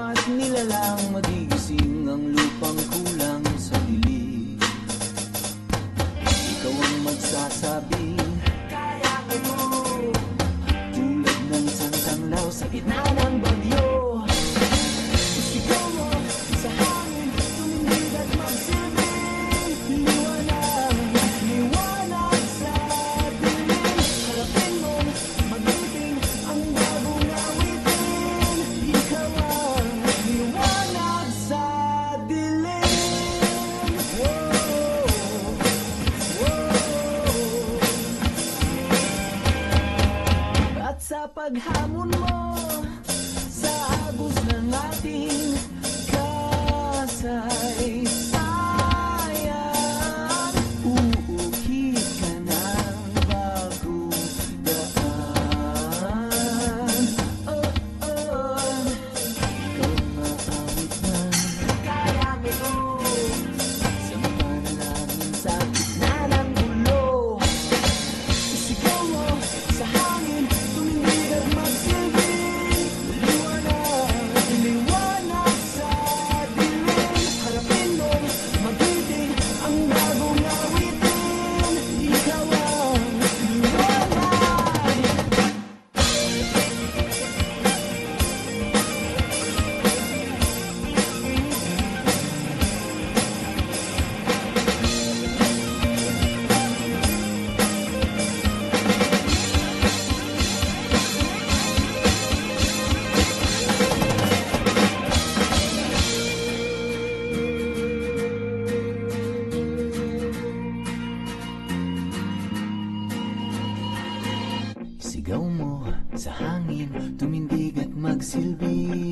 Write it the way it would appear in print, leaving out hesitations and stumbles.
bawat nilalang magigising ang lupang kulang sa dilig. Ikaw ang magsasabing kaya ko, tulad ng sangkanglaw sa gitna ng bagyo. Isigaw mo sa hangin, tumindig at magsilbing liwanag, liwanag sa dilim. Harapin mo, magiting ang bagong awitin. Ikaw ang liwanag sa dilim. At sa paghamon mo sa agos ng ating kasaysayan, uukit ka ng bagong daan. Oh, oh, ikaw maawit na kaya ko, sa panalangin sa gitna ng gulo. Isigaw mo sa hangin, tumindig at magsilbing liwanag, liwanag sa dilim. Harapin mo, magiting ang bagong awitin. Ikaw ang liwanag. Sigaw mo sa hangin, tumindig at magsilbi